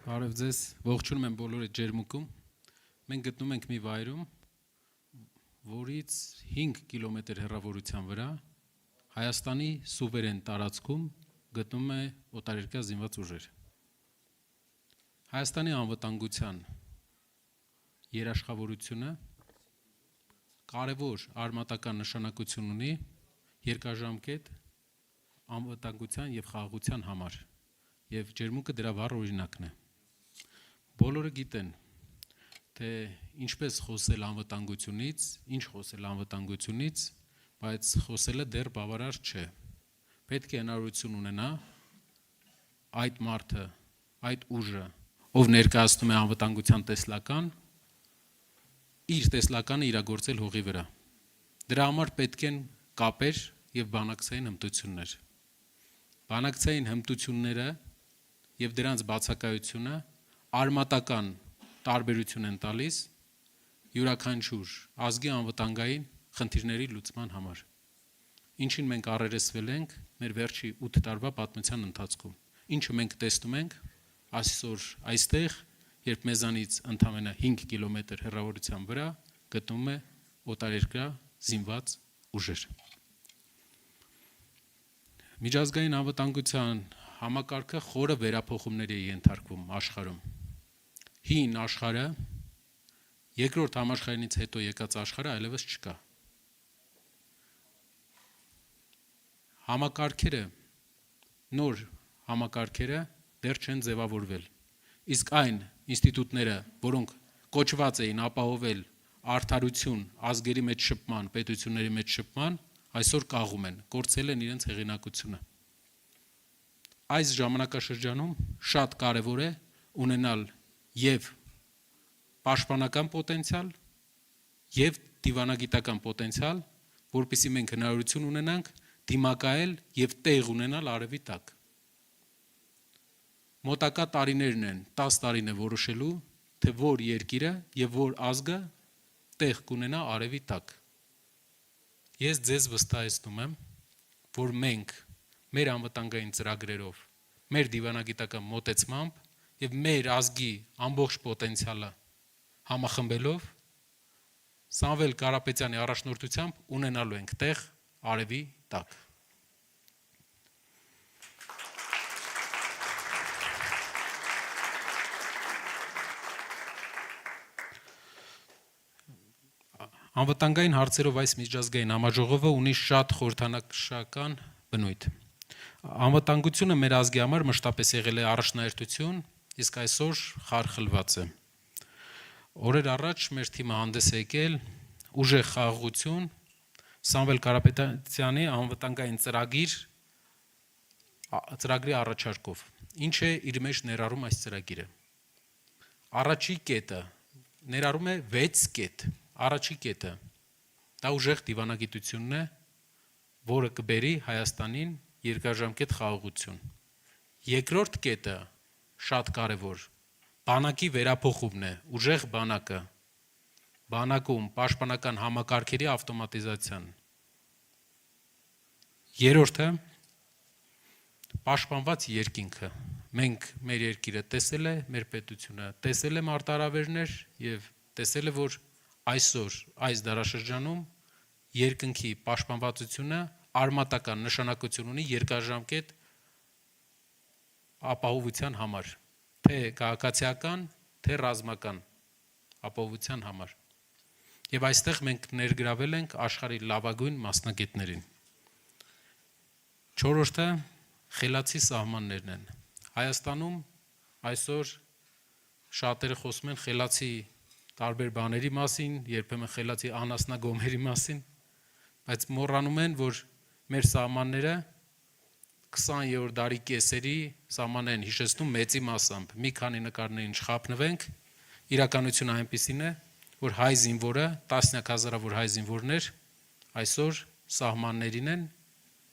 Բարև ձեզ, ողջունում եմ բոլորի ջերմուկում։ Մենք գտնվում ենք մի վայրում, որից 5 կիլոմետր հեռավորության վրա Հայաստանի սուվերեն տարածքում գտնվում է օտարերկրյա զինված ուժեր։ Հայաստանի անվտանգության երաշխավորությունը կարևոր արմատական նշանակություն ունի երկարաժամկետ անվտանգության եւ խաղաղության համար, եւ ջերմուկը դրա վառ օրինակն է։ Բոլորը գիտեն, թե ինչպես խոսել անվտանգությունից, ինչ խոսել անվտանգությունից, բայց խոսելը դեռ բավարար չէ։ Պետք է հնարավորություն ունենա այդ մարդը, այդ ուժը, ով ներկայացնում է անվտանգության տեսլական, իր տեսլականը իրագործել հողի վրա։ Դրա համար պետք են կապեր եւ բանակցային հմտություններ։ Բանակցային հմտությունները եւ դրանց բացակայությունը արմատական տարբերություն են տալիս յուրաքանչյուր ազգի անվտանգային խնդիրների լուծման համար։ Ինչին մենք առերեսվել ենք մեր վերջի 8 տարվա պատմության ընթացքում։ Ինչը մենք տեսնում ենք այսօր այստեղ, երբ մեզանից ընդամենը 5 կիլոմետր հեռավորության վրա գտնվում է օտարերկրյա զինված ուժեր։ Միջազգային անվտանգության համակարգը խորը վերափոխումների է ենթարկվում աշխարհում։ Հին աշխարհը, երկրորդ համաշխարհայինից հետո եկած աշխարհը այլևս չկա։ Համակարգերը, նոր համակարգերը դեռ չեն ձևավորվել։ Իսկ այն ինստիտուտները, որոնք կոչված էին ապահովել արդարություն, ազգերի մեջ շփման, պետությունների մեջ շփման, այսօր կաղում են, կորցրել են իրենց հեղինակությունը։ Այս ժամանակաշրջանում շատ կարևոր է ունենալ եւ պաշտպանական պոտենցիալ եւ դիվանագիտական պոտենցիալ, որպեսզի մենք հնարավորություն ունենանք դիմակայել եւ տեղ ունենալ արևի տակ։ Մոտակա տարիներն են 10 տարին է որոշելու, թե որ երկիրը եւ որ ազգը տեղ կունենա արևի տակ։ Ես ձեզ վստահեցնում եմ, որ մենք մեր անվտանգային ծրագրերով, մեր դիվանագիտական մոտեցմամբ եւ մեր ազգի ամբողջ պոտենցիալը համախմբելով Սամվել Կարապետյանի առաջնորդությամբ ունենալու ենք տեղ արևի տակ։ Անվտանգային հարցերով այս միջազգային համաժողովը ունի շատ խորհրդանշական բնույթ։ Անվտանգությունը մեր ազգի համար մշտապես եղել է առաջնահերթություն, իսկ այսօր խարխլված է։ Օրեր առաջ մեր թիմը հանդես է եկել ուժեղ խաղաղություն Սամվել Կարապետյանի անվտանգային ծրագրի առաջարկով։ Ինչ է իր մեջ ներառում այս ծրագիրը։ Առաջի կետը ներառում է 6 կետ։ Առաջի կետը դա ուժեղ դիվանագիտությունն է, որը կբերի Հայաստանին երկարաժամկետ խաղաղություն։ Երկրորդ կետը շատ կարևոր բանակի վերափոխումն է, ուժեղ բանակը, բանակում պաշտպանական համակարգերի ավտոմատիզացիան։ Երրորդը պաշտպանված երկինքը։ Մենք մեր երկիրը տեսել է, մեր պետությունը տեսել է մարտահրավերներ եւ տեսել է, որ այսօր այս դարաշրջանում երկնքի պաշտպանվածությունը արմատական նշանակություն ունի երկարաժամկետ ապահովության համար, թե քաղաքացիական, թե ռազմական ապահովության համար։ Եվ այստեղ մենք ներգրավել ենք աշխարհի լավագույն մասնագետներին։ Չորրորդը խելացի սահմաններն են։ Հայաստանում այսօր շատերը խոսում են խելացի տարբեր բաների մասին, երբեմն խելացի անասնագոմերի մասին, բայց մոռանում են, որ մեր սահմանները 20-րդ դարի կեսերի սահմաններ են հիշեցնում մեծի մասամբ։ Մի քանի նկարներին չխափնվենք, իրականությունը այնպիսին է, որ հայ զինվորը, տասնյակ հազարավոր հայ զինվորներ այսօր սահմաններին են,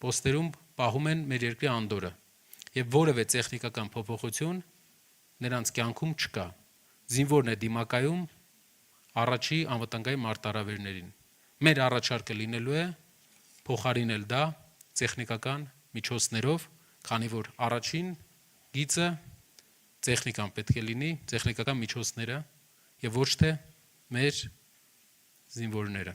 պոստերում պահում են մեր երկրի անդորը։ Եվ որևէ տեխնիկական փոփոխություն նրանց կյանքում չկա։ Զինվորն է դիմակայում առաջի անվտանգային մարտահրավերներին։ Մեր առաջարկը լինելու է փոխարինել դա տեխնիկական միջոցներով, քանի որ առաջին գիծը տեխնիկան պետք է լինի, տեխնիկական միջոցները եւ ոչ թե մեր զինվորները։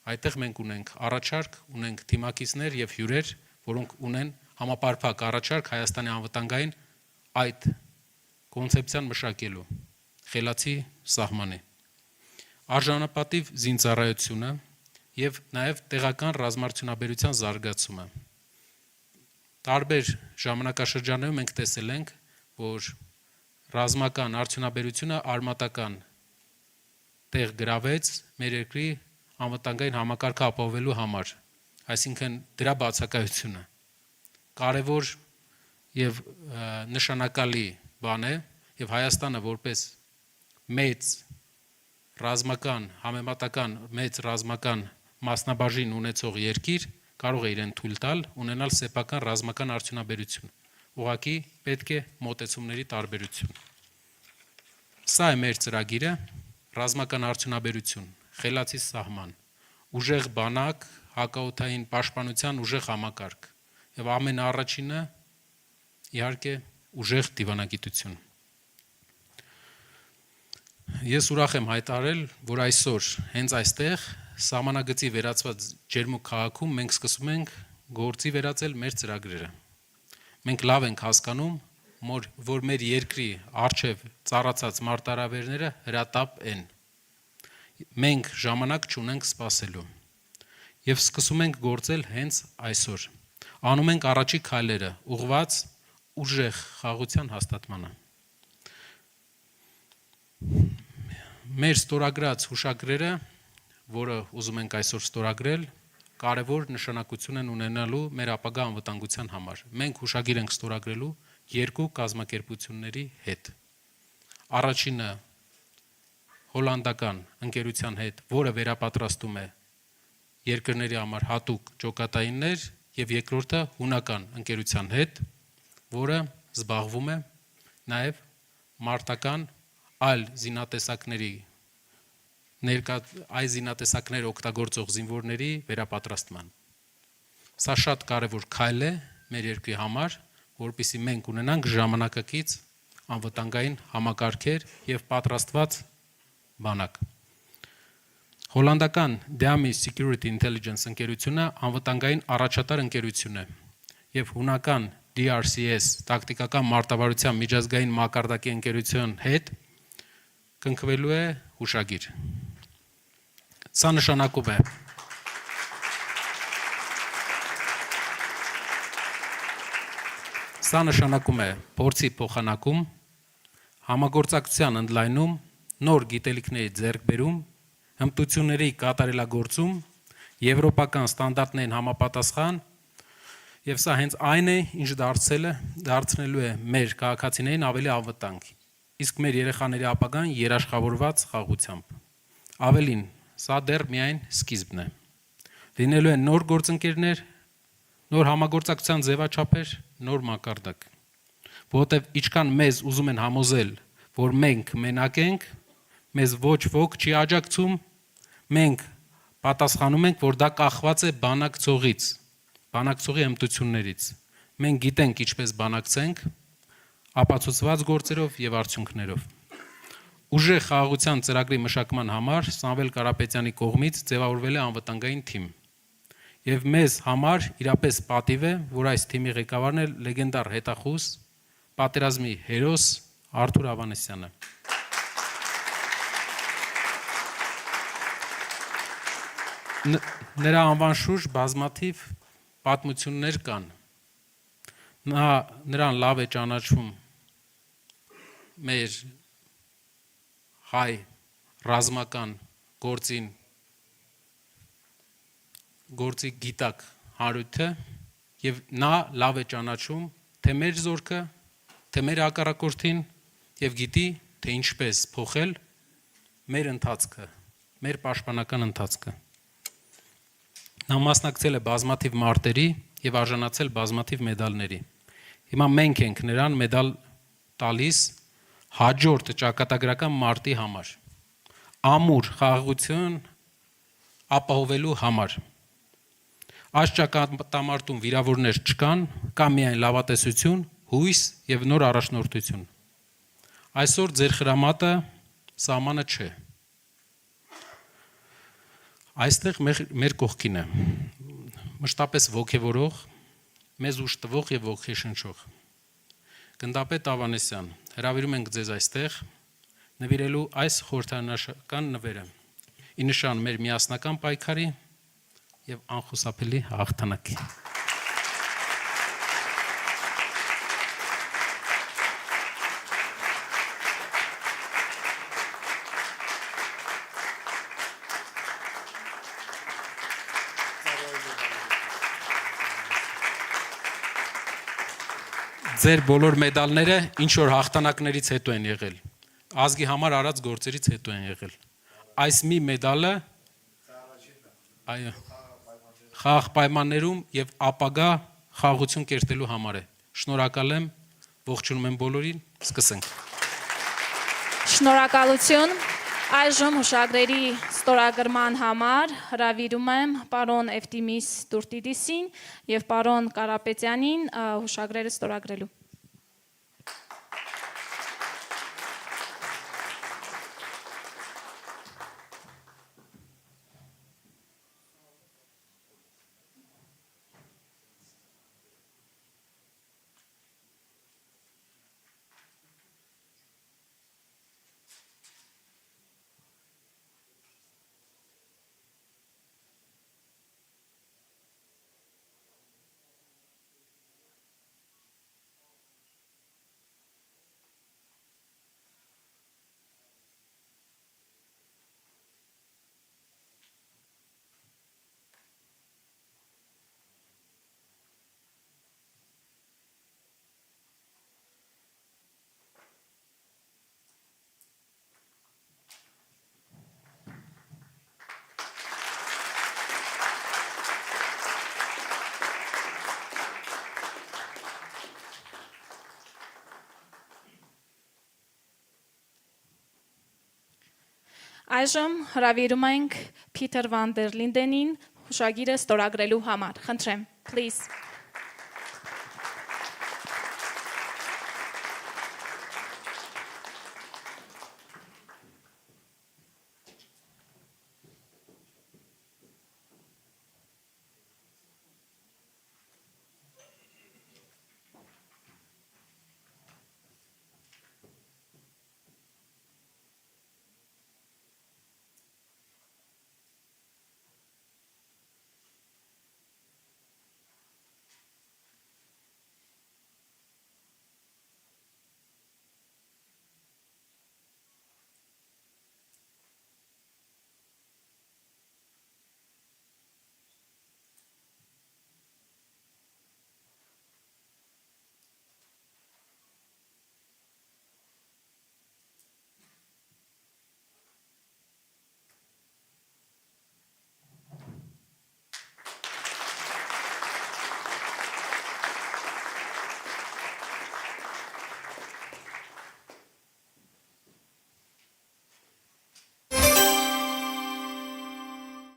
Այդտեղ մենք ունենք առաջարկ, ունենք թիմակիցներ եւ հյուրեր, որոնք ունեն համապարփակ առաջարկ Հայաստանի անվտանգային այդ կոնցեպցիան մշակելու խելացի սահմանի։ Արժանապատիվ զինծառայությունը եւ նաեւ տեղական ռազմարտունաբերության զարգացումը։ Տարբեր ժամանակաշրջաններում մենք տեսել ենք, որ ռազմական արդյունաբերությունը արմատական տեղ գրավեց մեր երկրի անվտանգային համակարգը ապահովելու համար, այսինքն դրա բացակայությունը կարևոր եւ նշանակալի բան է եւ Հայաստանը որպես մեծ ռազմական համեմատական մեծ ռազմական մասնաբաժին ունեցող երկիր կարող է իրեն թույլ տալ ունենալ սեփական ռազմական արդյունաբերություն։ Ուղղակի պետք է մոտեցումների տարբերություն։ Սա է մեր ծրագիրը, ռազմական արդյունաբերություն, խելացի սահման, ուժեղ բանակ, հակաօդային պաշտպանության ուժեղ համակարգ եւ ամենաառաջինը իհարկե ուժեղ դիվանագիտություն։ Ես ուրախ եմ հայտարարել, որ այսօր հենց այստեղ սահմանագծի վերածված ջերմուկ քաղաքում մենք սկսում ենք գործի վերածել մեր ծրագրերը։ Մենք լավ ենք հասկանում, որ մեր երկրի արժև ծառացած մարտահրավերները հրատապ են։ Մենք ժամանակ չունենք սպասելու։ Եվ սկսում ենք գործել հենց այսօր։ Անում ենք առաջի քայլերը, ուղղված ուժեղ խաղաղության հաստատմանը։ Մեր ստորագրած հուշագրերը, որը ուզում ենք այսօր ստորագրել, կարևոր նշանակություն են ունենալու մեր ապագա անվտանգության համար։ Մենք հուշագիր ենք ստորագրելու երկու կազմակերպությունների հետ։ Առաջինը հոլանդական ընկերության հետ, որը վերապատրաստում է երկրների համար հատուկ ջոկատայիններ, եւ երկրորդը հունական ընկերության հետ, որը զբաղվում է նաեւ մարտական այլ զինատեսակների այլ զինատեսակներ օգտագործող զինվորների վերապատրաստման։ Սա շատ կարևոր քայլ է մեր երկրի համար, որպեսզի մենք ունենանք ժամանակակից անվտանգային համակարգեր եւ պատրաստված բանակ։ Հոլանդական Dami Security Intelligence ընկերությունը անվտանգային առաջատար ընկերություն է եւ հունական DRCS տակտիկական մարտավարության միջազգային մակարդակի ընկերության հետ կնքվելու է հուշագիր։ Սա նշանակում է փորձի փոխանակում, համագործակցության ընդլայնում, նոր գիտելիքների ձեռքբերում, հմտությունների կատարելագործում, եվրոպական ստանդարտներին համապատասխան, եւ սա հենց այն է, ինչ դարձնելու է մեր քաղաքացիներին ավելի անվտանգ, իսկ մեր երեխաների ապագան երաշխավորված խաղաղությամբ։ Ավելին, սա դեռ միայն սկիզբն է։ Լինելու են նոր գործընկերներ, նոր համագործակցության ձևաչափեր, նոր մակարդակ, որովհետև ինչքան մեզ ուզում են համոզել, որ մենք մենակ ենք, մեզ ոչ ոք չի աջակցում, մենք պատասխանում ենք, որ դա կախված է բանակցողից, բանակցողի հմտություններից։ Մենք գիտենք ինչպես բանակցենք, ապացուցված գործերով եւ արդյունքներով։ Ուժեղ խաղաղության ծրագրի մշակման համար Սամվել Կարապետյանի կողմից ձևավորվել է անվտանգային թիմ։ Եվ մեզ համար իրապես պատիվ է, որ այս թիմի ղեկավարն է լեգենդար հետախուզ, պատերազմի հերոս Արթուր Ավանեսյանը։ Նրա անվան շուրջ բազմաթիվ պատմություններ կան։ Նրան լավ է ճանաչում մեր հայ ռազմական գործի գիտակ հարույթը եւ նա լավ է ճանաչում թե մեր զորքը, թե մեր հակառակորդին եւ գիտի թե ինչպես փոխել մեր ընթացքը, մեր պաշտպանական ընթացքը։ Նա մասնակցել է բազմաթիվ մարտերի եւ արժանացել բազմաթիվ մեդալների։ Հիմա մենք ենք նրան մեդալ տալիս հաջորդ ճակատագրական մարտի համար, ամուր խաղաղություն ապահովելու համար։ Այս ճակատամարտում վիրավորներ չկան, կա միայն լավատեսություն, հույս եւ նոր առաջնորդություն։ Այսօր ձեր խրամատը սահմանը չէ։ Այստեղ մեր կողքին է մշտապես ոգևորող, մեզ ուժ տվող եւ ոգեշնչող գնդապետ Ավանեսյան, հրավիրում ենք ձեզ այստեղ նվիրելու այս խորհրդանշական նվերը ի նշան մեր միասնական պայքարի եւ անխուսափելի հաղթանակի։ Ձեր բոլոր մեդալները ինչ որ հաղթանակներից հետո են եղել, ազգի համար արած գործերից հետո են եղել։ Այս մի մեդալը այո, խաղաղ պայմաններում եւ ապագա խաղաղություն կերտելու համար է։ Շնորհակալ եմ, ողջունում եմ բոլորին, սկսենք։ Շնորհակալություն։ Այժմ հուշագրերի ստորագրման համար հրավիրում եմ պարոն Էվտիմիս Տուրտիդիսին եւ պարոն Կարապետյանին հուշագրերը ստորագրելու։ Այժմ հրավիրում ենք Փիթեր Վան դեր Լինդենին հուշագիրը ստորագրելու համար։ Խնդրեմ, please.